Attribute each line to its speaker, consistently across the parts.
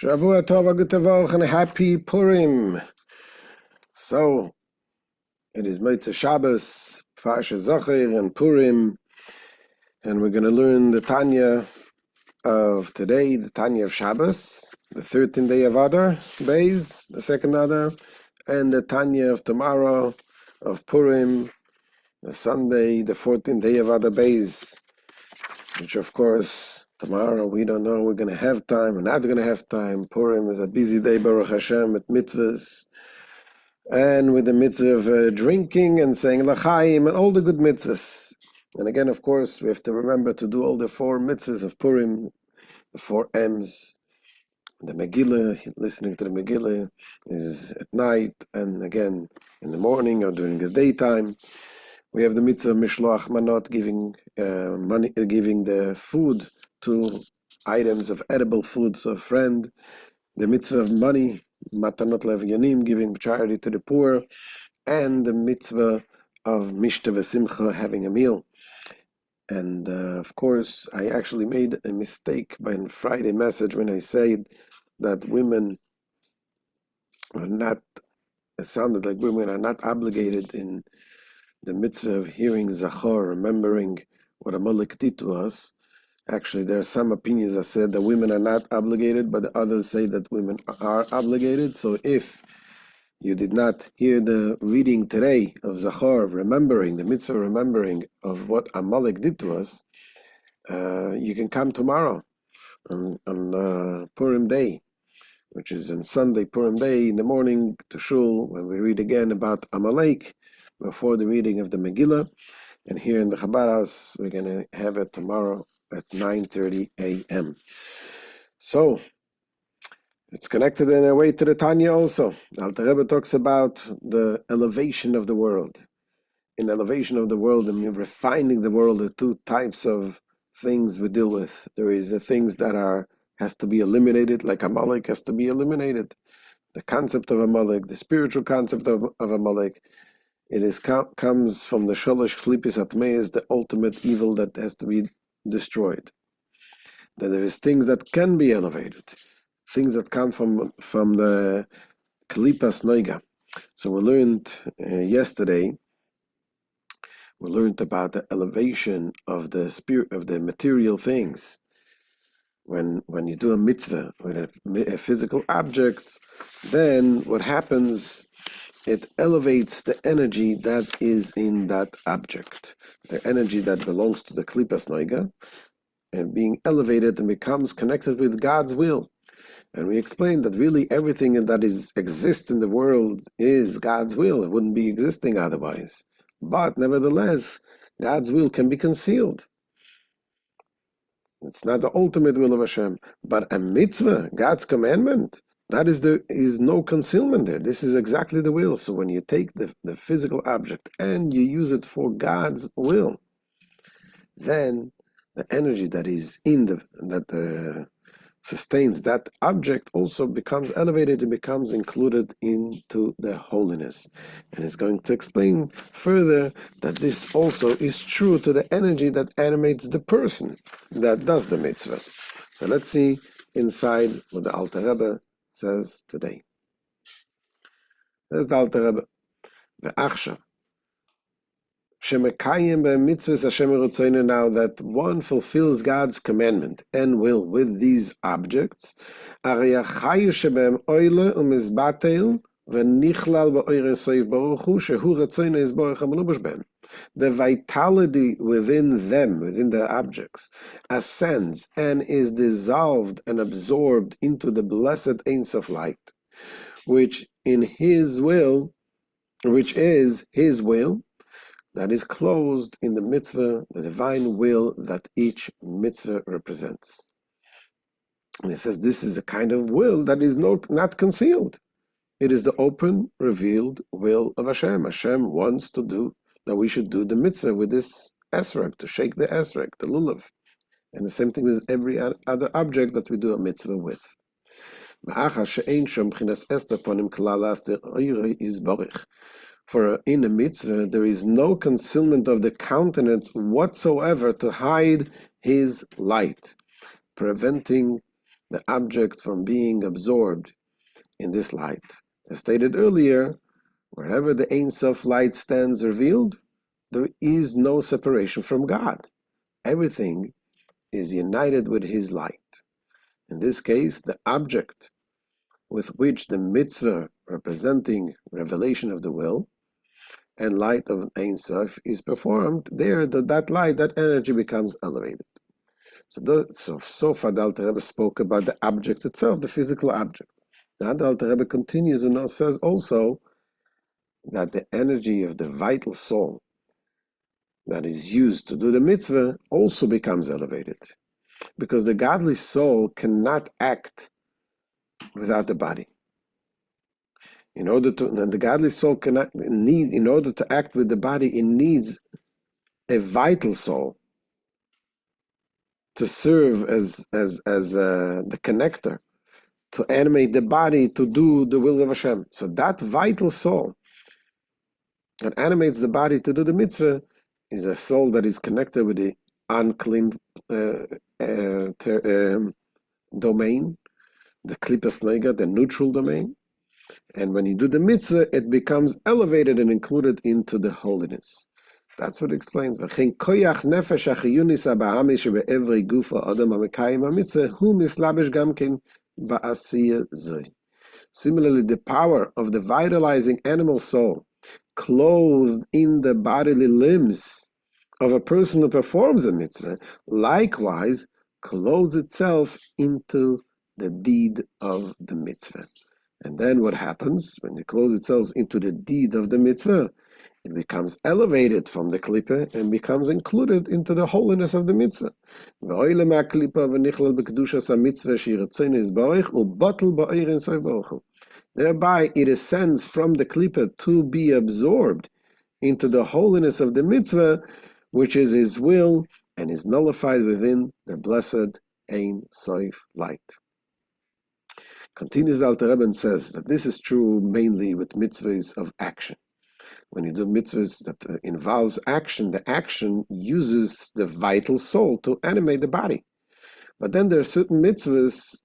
Speaker 1: Shavua Tova Gutavach and Happy Purim. So, it is Motzei Shabbos, Parsha Zachor and Purim, and we're going to learn the Tanya of today, the Tanya of Shabbos, the 13th day of Adar, Bays, the second Adar, and the Tanya of tomorrow, of Purim, the Sunday, the 14th day of Adar Bays, which of course, tomorrow we don't know we're going to have time, we're not going to have time. Purim is a busy day, Baruch Hashem, with mitzvahs, and with the mitzvah of drinking and saying l'chaim and all the good mitzvahs. And again, of course, we have to remember to do all the four mitzvahs of Purim, the four M's. The Megillah, listening to the Megillah is at night, and again in the morning or during the daytime. We have the mitzvah of mishloach manot, giving money, giving the food to items of edible food to a friend. The mitzvah of money, matanot le'avyonim, giving charity to the poor, and the mitzvah of mishta v'simcha, having a meal. And of course, I actually made a mistake by the Friday message when I said that women are not, it sounded like women are not obligated in the mitzvah of hearing Zachor, remembering what a Malek did to us. Actually, there are some opinions that said that women are not obligated, but the others say that women are obligated. So if you did not hear the reading today of Zachor, remembering, the mitzvah remembering of what Amalek did to us, you can come tomorrow on Purim Day, which is on Sunday, Purim Day, in the morning to Shul, when we read again about Amalek, before the reading of the Megillah. And here in the Chabad house, we're going to have it tomorrow at 9:30 a.m. So, it's connected in a way to the Tanya also. Alter Rebbe talks about the elevation of the world. In elevation of the world and refining the world, there are two types of things we deal with. There is the things that has to be eliminated, like Amalek has to be eliminated. The concept of Amalek, the spiritual concept of Amalek, comes from the Sholosh Chlipis Atmeis, the ultimate evil that has to be destroyed. That there is things that can be elevated, things that come from the Klipas Noiga. So we learned yesterday, we learned about the elevation of the spirit, of the material things. When you do a mitzvah with a physical object, then what happens, it elevates the energy that is in that object, the energy that belongs to the Klipas Noiga, and being elevated and becomes connected with God's will. And we explained that really everything that exists in the world is God's will. It wouldn't be existing otherwise. But nevertheless, God's will can be concealed. It's not the ultimate will of Hashem. But a mitzvah, God's commandment, that is no concealment there. This is exactly the will. So when you take the physical object and you use it for God's will, then the energy that is that sustains that object also becomes elevated and becomes included into the holiness. And it's going to explain further that this also is true to the energy that animates the person that does the mitzvah. So let's see inside what the Alter Rebbe says today. There's the Alter Rebbe. Ve'achshav shemekayim be'mitzvahs Hashem erotzonu, now that one fulfills God's commandment and will with these objects, arei hachayu shebehem oile u'mizbatel ve'nichlal ba'oire soif baruch hu shehu ratzonu yisborach ha'melubash behem. The vitality within them, within the objects, ascends and is dissolved and absorbed into the blessed Ein Sof light, which is His will, that is closed in the mitzvah, the divine will that each mitzvah represents. And he says this is a kind of will that is not concealed. It is the open, revealed will of Hashem. Hashem wants that we should do the mitzvah with this esrog, to shake the esrog, the lulav. And the same thing with every other object that we do a mitzvah with. For in a mitzvah, there is no concealment of the countenance whatsoever to hide His light, preventing the object from being absorbed in this light. As stated earlier, wherever the Ein Sof light stands revealed, there is no separation from God. Everything is united with His light. In this case, the object with which the mitzvah representing revelation of the will and light of Ein Sof is performed, there that light, that energy becomes elevated. So far the Alter Rebbe spoke about the object itself, the physical object. Now the Alter Rebbe continues and says also that the energy of the vital soul that is used to do the mitzvah also becomes elevated, because the godly soul cannot act without the body. In order to act with the body, it needs a vital soul to serve as the connector, to animate the body to do the will of Hashem. So that vital soul that animates the body to do the mitzvah is a soul that is connected with the unclean domain, the klipas nega, the neutral domain. And when you do the mitzvah, it becomes elevated and included into the holiness. That's what it explains. Similarly, the power of the vitalizing animal soul clothed in the bodily limbs of a person who performs a mitzvah, likewise clothes itself into the deed of the mitzvah. And then what happens when it clothes itself into the deed of the mitzvah? It becomes elevated from the klipa and becomes included into the holiness of the mitzvah. Thereby it ascends from the klipa to be absorbed into the holiness of the mitzvah, which is His will, and is nullified within the blessed Ein Sof light. Continues the Alter Rebbe and says that this is true mainly with mitzvahs of action. When you do mitzvahs that involves action, the action uses the vital soul to animate the body. But then there are certain mitzvahs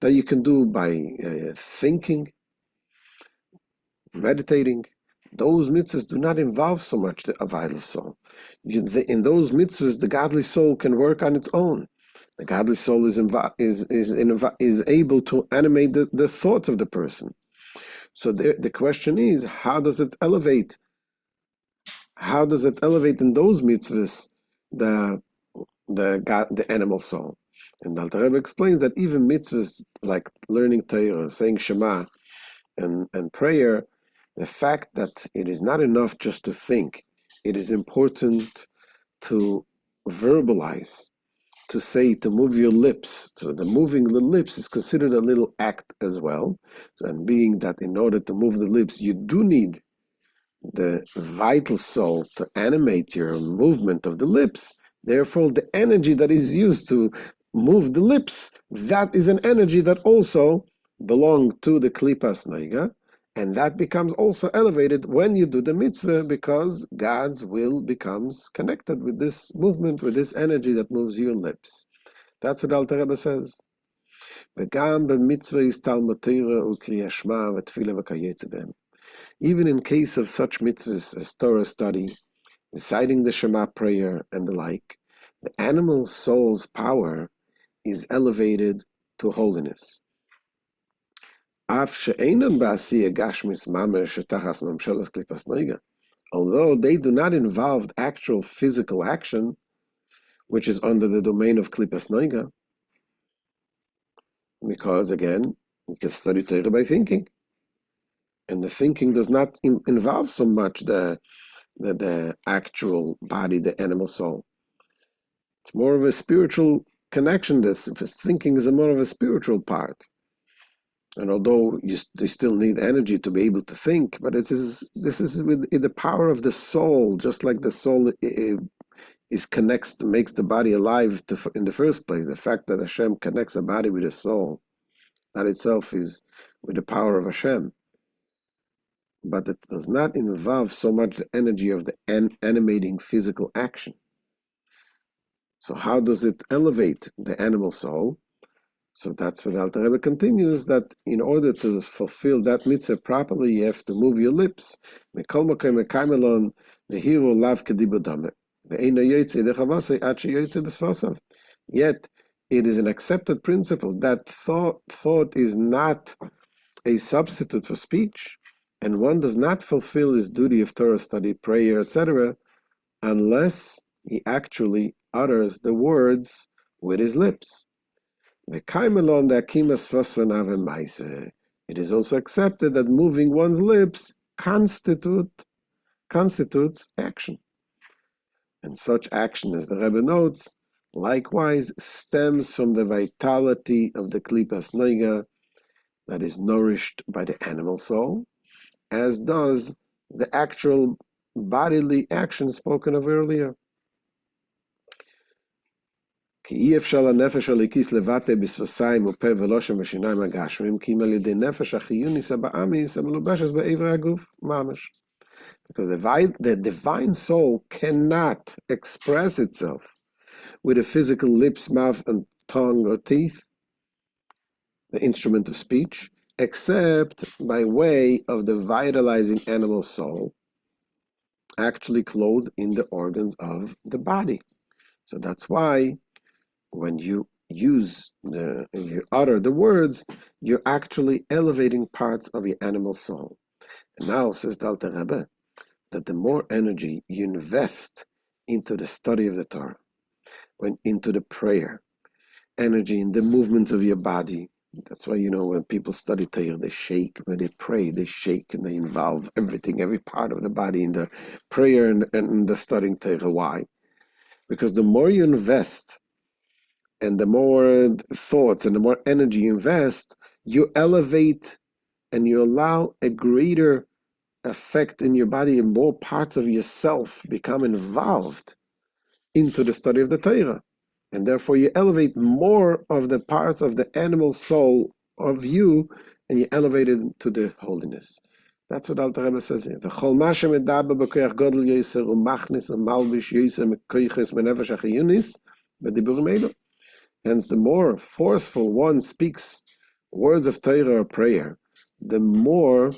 Speaker 1: that you can do by thinking, meditating. Those mitzvahs do not involve so much a vital soul. In those mitzvahs, the godly soul can work on its own. The godly soul is able to animate the thoughts of the person. So the question is, how does it elevate? How does it elevate in those mitzvahs the animal soul? And the Alter Rebbe explains that even mitzvahs like learning Torah, saying Shema, and prayer, the fact that it is not enough just to think, it is important to verbalize, to say, to move your lips. So the moving the lips is considered a little act as well. And being that in order to move the lips, you do need the vital soul to animate your movement of the lips. Therefore, the energy that is used to move the lips, that is an energy that also belongs to the klipas neiga, and that becomes also elevated when you do the mitzvah, because God's will becomes connected with this movement, with this energy that moves your lips. That's what Alter Rebbe says. Even in case of such mitzvahs as Torah study, reciting the Shema prayer, and the like, the animal soul's power is elevated to holiness. Although they do not involve actual physical action, which is under the domain of klipas noiga, because again, you can study Torah by thinking, and the thinking does not involve so much the actual body, the animal soul. It's more of a spiritual connection. This thinking is more of a spiritual part. And although you still need energy to be able to think, but this is with the power of the soul, just like the soul makes the body alive in the first place. The fact that Hashem connects a body with a soul, that itself is with the power of Hashem. But it does not involve so much the energy of the animating physical action. So how does it elevate the animal soul? So that's what Alter Rebbe continues, that in order to fulfill that mitzvah properly, you have to move your lips. Mikol makom mekaymelon nehiru lav kedibo dame. Ve'eino yotze dechavase ad sheyotze b'sfasav. Yet, it is an accepted principle that thought is not a substitute for speech, and one does not fulfill his duty of Torah study, prayer, etc., unless he actually utters the words with his lips. It is also accepted that moving one's lips constitutes action. And such action, as the Rebbe notes, likewise stems from the vitality of the klipas noiga that is nourished by the animal soul, as does the actual bodily action spoken of earlier. כי אי אפשר לנפש הליקיס לבטא בשפתיים ופה ולושם בשיניים הגשמיים, כי אם על ידי נפש החיוניס הבאמיס המלובשת באיברי הגוף ממש. Because the divine soul cannot express itself with a physical lips, mouth, and tongue or teeth, the instrument of speech, except by way of the vitalizing animal soul, actually clothed in the organs of the body. So that's why when you you utter the words, you're actually elevating parts of your animal soul. And now, says the Alter Rebbe, that the more energy you invest into the study of the Torah, into the prayer, energy in the movements of your body. That's why, when people study Torah, they shake. When they pray, they shake, and they involve everything, every part of the body in the prayer and the studying Torah. Why? Because the more you invest, and the more thoughts and the more energy you invest, you elevate and you allow a greater effect in your body, and more parts of yourself become involved into the study of the Torah. And therefore you elevate more of the parts of the animal soul of you, and you elevate it to the holiness. That's what Alter Rebbe says here. Hence, the more forceful one speaks words of Torah or prayer, the more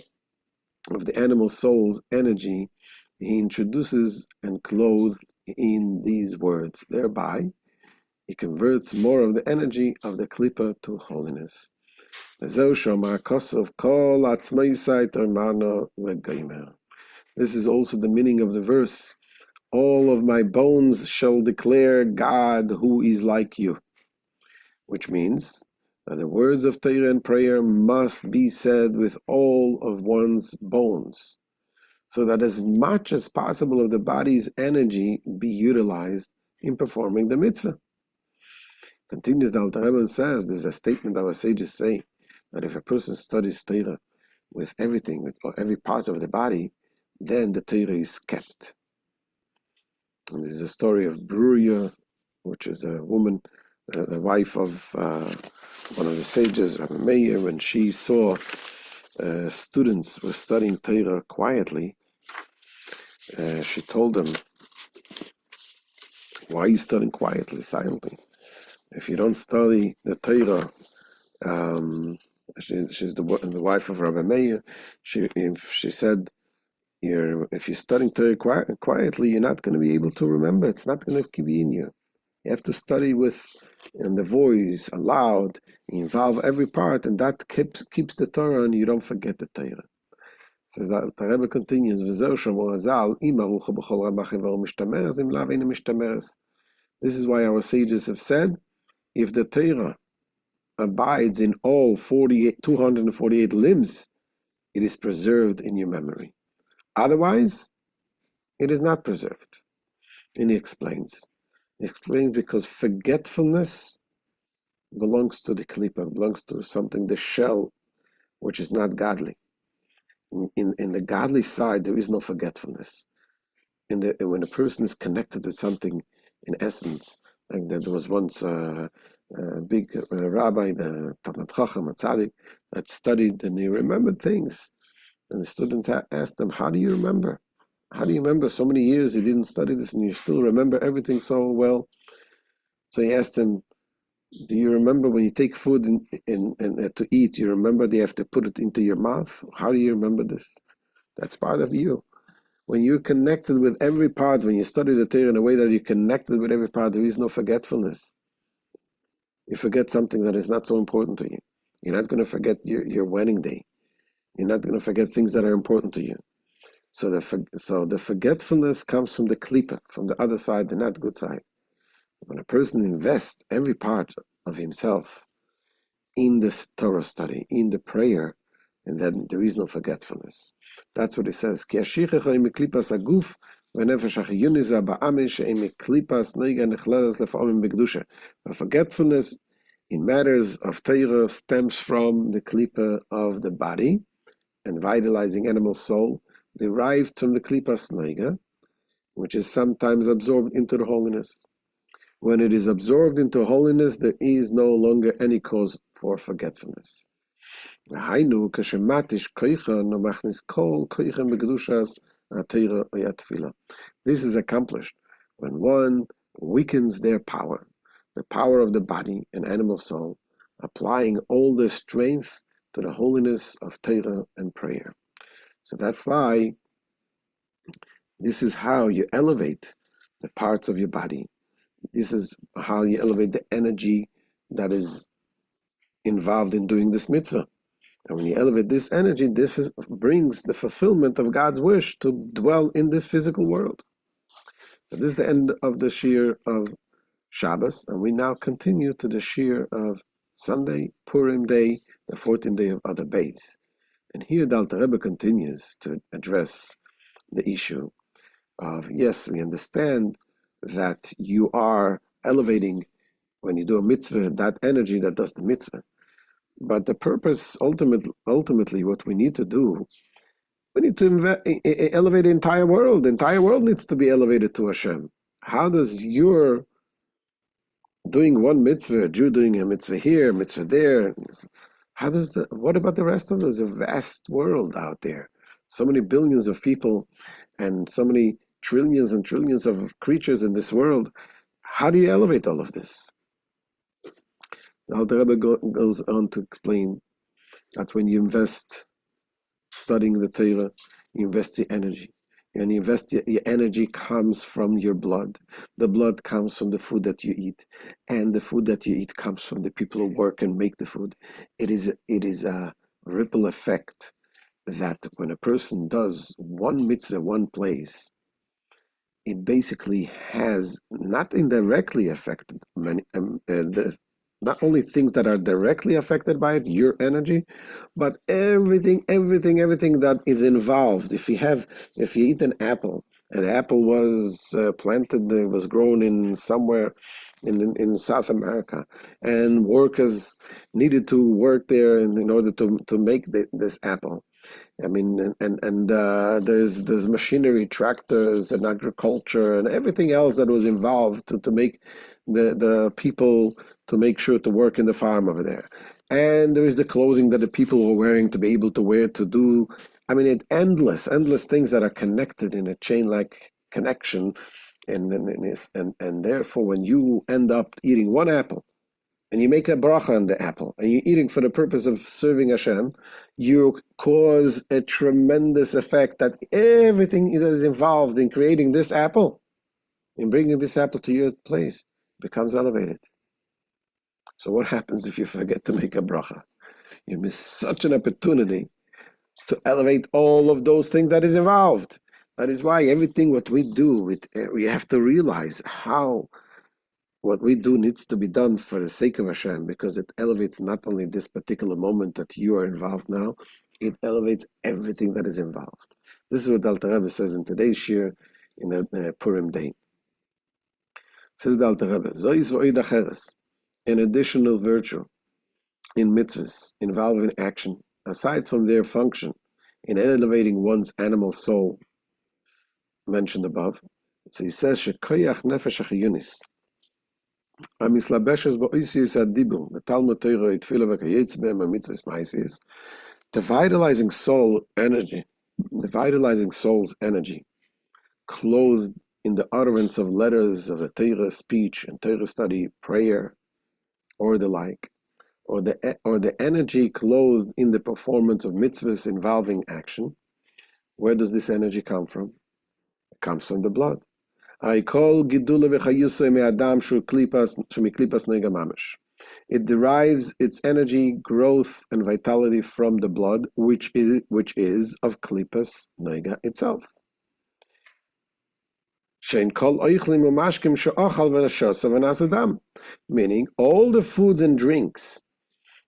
Speaker 1: of the animal soul's energy he introduces and clothes in these words. Thereby, he converts more of the energy of the klipa to holiness. This is also the meaning of the verse, all of my bones shall declare God who is like you, which means that the words of Torah and prayer must be said with all of one's bones, so that as much as possible of the body's energy be utilized in performing the mitzvah. Continues the Alter Rebbe and says, there's a statement our sages say, that if a person studies Torah with everything, with every part of the body, then the Torah is kept. And there's a story of Bruria, which is a woman, the wife of one of the sages, Rabbi Meir. When she saw students were studying Torah quietly, she told them, why are you studying quietly, silently? If you don't study the Torah, she's the wife of Rabbi Meir. She said, if you're studying Torah quietly, you're not going to be able to remember. It's not going to be in you. You have to study in the voice, aloud, involve every part, and that keeps the Torah, and you don't forget the Torah. Says that the Rebbe continues, this is why our sages have said, if the Torah abides in all 248 limbs, it is preserved in your memory. Otherwise, it is not preserved. And he explains. He explains because forgetfulness belongs to the klipa, belongs to something, the shell, which is not godly. In the godly side, there is no forgetfulness. When a person is connected with something, in essence, like there was once a big rabbi, the Talmud Chacham, a tzaddik, that studied and he remembered things. And the students asked him, how do you remember? How do you remember so many years you didn't study this and you still remember everything so well? So he asked him, Do you remember when you take food to eat, you remember they have to put it into your mouth? How do you remember this? That's part of you. When you're connected with every part, when you study the Torah in a way that you're connected with every part, there is no forgetfulness. You forget something that is not so important to you. You're not going to forget your wedding day. You're not going to forget things that are important to you. So the forgetfulness comes from the klipa, from the other side, the not good side. When a person invests every part of himself in the Torah study, in the prayer, and then there is no forgetfulness. That's what it says. Forgetfulness in matters of Torah stems from the klipa of the body and vitalizing animal soul, derived from the klipas neiga, which is sometimes absorbed into the holiness. When it is absorbed into holiness, there is no longer any cause for forgetfulness. This is accomplished when one weakens their power, the power of the body and animal soul, applying all their strength to the holiness of Torah and prayer. So that's why this is how you elevate the parts of your body. This is how you elevate the energy that is involved in doing this mitzvah. And when you elevate this energy, brings the fulfillment of God's wish to dwell in this physical world. So this is the end of the shir of Shabbos, and we now continue to the shir of Sunday, Purim Day, the 14th day of Adar Bays. And here the Alter Rebbe continues to address the issue of, yes, we understand that you are elevating, when you do a mitzvah, that energy that does the mitzvah. But the purpose, ultimately, what we need to do, we need to elevate the entire world. The entire world needs to be elevated to Hashem. How does your doing one mitzvah, a Jew doing a mitzvah here, a mitzvah there, what about the rest of us? There's a vast world out there. So many billions of people and so many trillions and trillions of creatures in this world. How do you elevate all of this? Now the Rebbe goes on to explain that when you invest studying the Torah, you invest your energy. And you invest your energy comes from your blood. The blood comes from the food that you eat. And the food that you eat comes from the people who work and make the food. It is a ripple effect that when a person does one mitzvah, one place, it basically has not indirectly affected not only things that are directly affected by it, your energy, but everything that is involved. If you eat an apple, and the apple was planted, it was grown in somewhere in South America, and workers needed to work there in order to make this apple. I mean, and there's machinery, tractors, and agriculture, and everything else that was involved to make the people to make sure to work in the farm over there. And there is the clothing that the people were wearing to be able to wear to do. I mean, it's endless things that are connected in a chain-like connection, and therefore, when you end up eating one apple, and you make a bracha on the apple, and you're eating for the purpose of serving Hashem, you cause a tremendous effect that everything that is involved in creating this apple, in bringing this apple to your place, becomes elevated. So what happens if you forget to make a bracha? You miss such an opportunity to elevate all of those things that is involved. That is why everything what we do, we have to realize how what we do needs to be done for the sake of Hashem, because it elevates not only this particular moment that you are involved now, it elevates everything that is involved. This is what Alter Rebbe says in today's shir in the Purim Day. Says the Alter Rebbe, Zois v'oid acheres, an additional virtue in mitzvahs involving action, aside from their function in elevating one's animal soul, mentioned above. So he says, Shekoyach nefesh achiyunis, המסלבשת באוסיוס הדיבור, בתלמוד תורה, תפילה וכייץ בהם המצוות מעשיות, the vitalizing soul's energy, clothed in the utterance of letters of the Torah speech and Torah study, prayer, or the like, or the energy clothed in the performance of mitzvahs involving action, where does this energy come from? It comes from the blood. I call gidule v'chayusay me'adam shu miklipas nega mamash. It derives its energy, growth, and vitality from the blood, which is of klipas nega itself. Meaning all the foods and drinks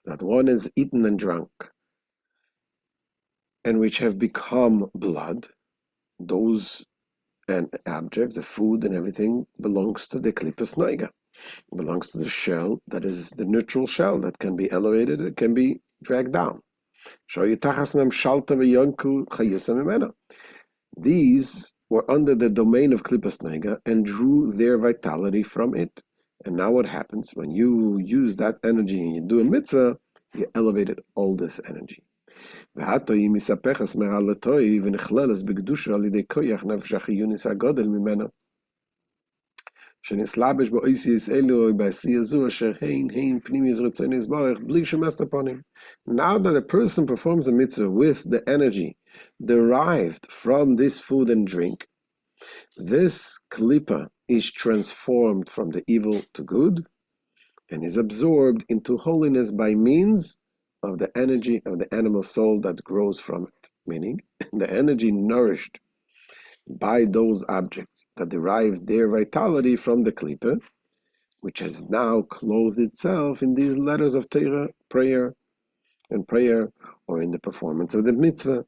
Speaker 1: that one has eaten and drunk, and which have become blood, those and objects, the food and everything, belongs to the klipas noiga, belongs to the shell that is the neutral shell that can be elevated, it can be dragged down. These were under the domain of klipas noiga and drew their vitality from it. And now what happens when you use that energy and you do a mitzvah, you elevated all this energy. והתוי מספחס מעל התוי ונכללס בקדושה על ידי כוח נפש החיונס הגודל ממנו שנסלבש באויסיס אלו בעשייה זו אשר הן פנימיוס רצון יתברך בלי שום אסטרפונים. Now that a person performs a mitzvah with the energy derived from this food and drink, this klipa is transformed from the evil to good and is absorbed into holiness by means of the energy of the animal soul that grows from it, meaning the energy nourished by those objects that derive their vitality from the klipa, which has now clothed itself in these letters of Torah, prayer, or in the performance of the mitzvah,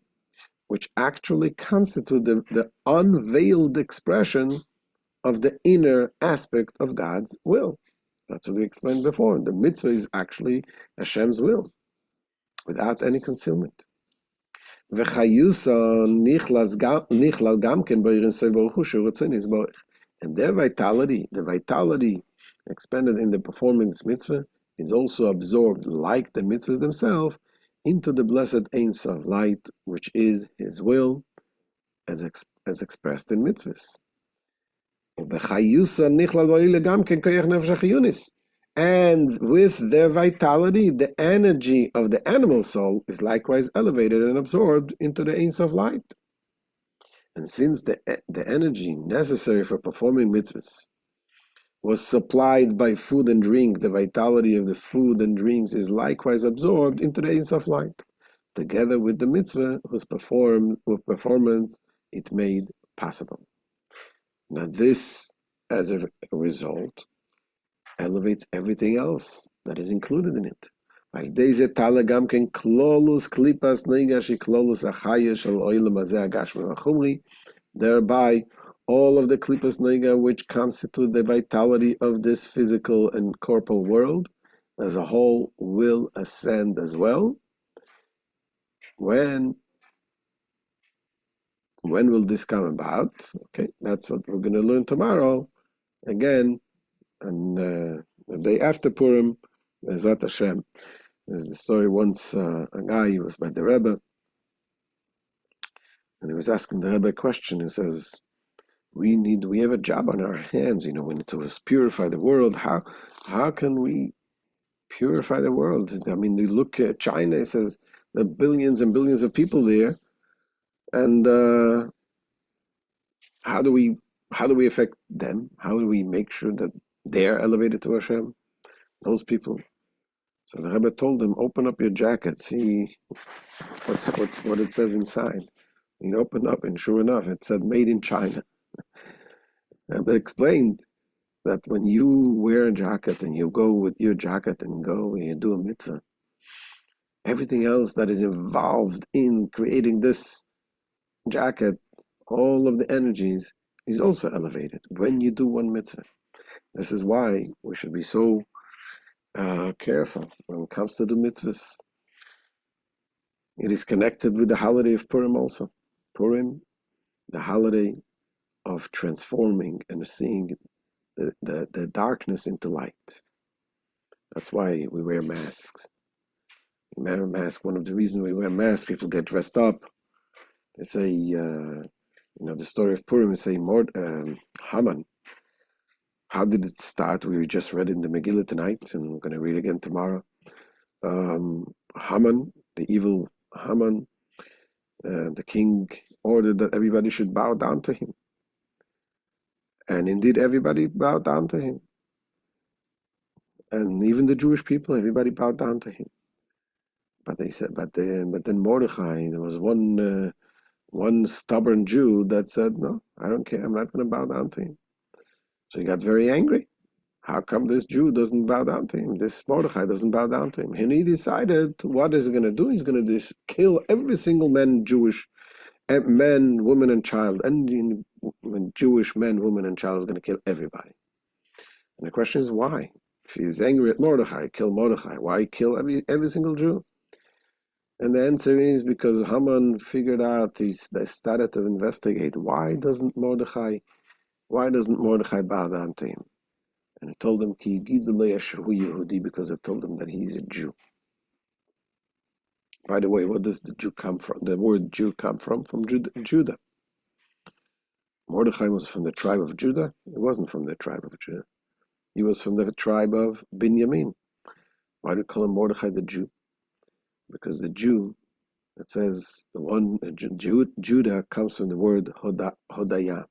Speaker 1: which actually constitute the unveiled expression of the inner aspect of God's will. That's what we explained before. The mitzvah is actually Hashem's will, without any concealment. And their vitality, the vitality expended in the performing this mitzvah, is also absorbed, like the mitzvahs themselves, into the blessed Ein Sof light, which is His will, as expressed in mitzvahs. And with their vitality, the energy of the animal soul is likewise elevated and absorbed into the Ein Sof light. And since the energy necessary for performing mitzvahs was supplied by food and drink, the vitality of the food and drinks is likewise absorbed into the Ein Sof light, together with the mitzvah whose performance it made possible. Now this, as a result, elevates everything else that is included in it. Thereby, all of the klipas noiga which constitute the vitality of this physical and corporal world as a whole will ascend as well. When will this come about? Okay, that's what we're going to learn tomorrow. Again, and the day after Purim, Ezrat Hashem. There's the story once a guy, he was by the Rebbe, and he was asking the Rebbe a question. He says, we have a job on our hands, we need to purify the world. How can we purify the world? I mean, you look at China, it says there are billions and billions of people there, and how do we affect them? How do we make sure that they're elevated to Hashem? Those people. So the Rebbe told him, open up your jacket, see what it says inside. He opened up, and sure enough, it said made in China. And they explained that when you wear a jacket and you go with your jacket and go and you do a mitzvah, everything else that is involved in creating this jacket, all of the energies, is also elevated when you do one mitzvah. This is why we should be so careful when it comes to the mitzvahs. It is connected with the holiday of Purim also. Purim, the holiday of transforming and seeing the darkness into light. That's why we wear masks. We wear a mask. One of the reasons we wear masks, people get dressed up. They say, the story of Purim, they say Haman How did it start? We just read in the Megillah tonight, and we're going to read again tomorrow. Haman, the evil Haman, the king ordered that everybody should bow down to him. And indeed, everybody bowed down to him. And even the Jewish people, everybody bowed down to him. But they said, but then Mordechai, there was one stubborn Jew that said, no, I don't care, I'm not going to bow down to him. So he got very angry. How come this Jew doesn't bow down to him? This Mordechai doesn't bow down to him. And he decided, what is he going to do? He's going to kill every single man, Jewish man, woman, and child. And Jewish man, woman, and child is going to kill everybody. And the question is, why? If he's angry at Mordechai, kill Mordechai. Why kill every single Jew? And the answer is because Haman figured out, they started to investigate, why doesn't Mordechai bow down to him? And he told them, because it told him that he's a Jew. By the way, what does the Jew come from? The word Jew come from Judah. Mordechai was from the tribe of Judah. He wasn't from the tribe of Judah. He was from the tribe of Binyamin. Why do you call him Mordechai the Jew? Because the Jew, it says, Judah comes from the word Hodaya,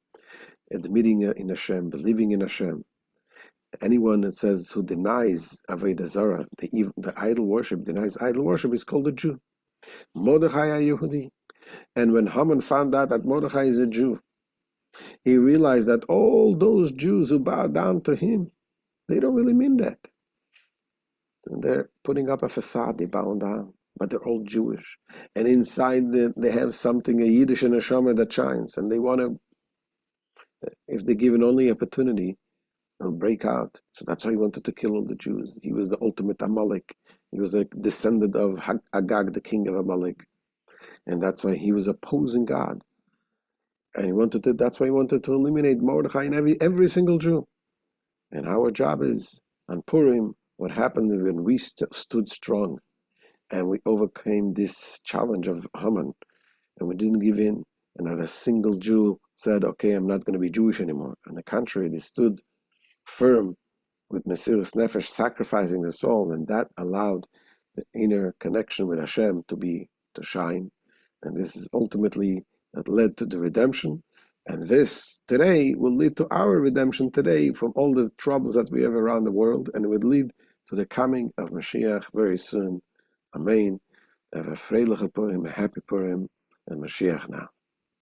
Speaker 1: admitting in Hashem, believing in Hashem. Anyone that says who denies Avodah Zarah, the idol worship, denies idol worship, is called a Jew. Mordechai a Yehudi. And when Haman found out that Mordechai is a Jew, he realized that all those Jews who bow down to him, they don't really mean that. So they're putting up a facade, they bow down, but they're all Jewish. And inside they have something, a Yiddish and a Neshama that shines, and they want to, if they're given only opportunity, they'll break out. So that's why he wanted to kill all the Jews. He was the ultimate Amalek. He was a descendant of Agag, the king of Amalek. And that's why he was opposing God. And that's why he wanted to eliminate Mordechai and every single Jew. And our job is, on Purim, what happened when we stood strong and we overcame this challenge of Haman, and we didn't give in, and not a single Jew said, okay, I'm not going to be Jewish anymore. On the contrary, they stood firm with Mesiras Nefesh, sacrificing the soul, and that allowed the inner connection with Hashem to shine. And this is ultimately that led to the redemption. And this today will lead to our redemption today from all the troubles that we have around the world, and it would lead to the coming of Mashiach very soon. Amen. Have a freiliche Purim, a happy Purim, and Mashiach now.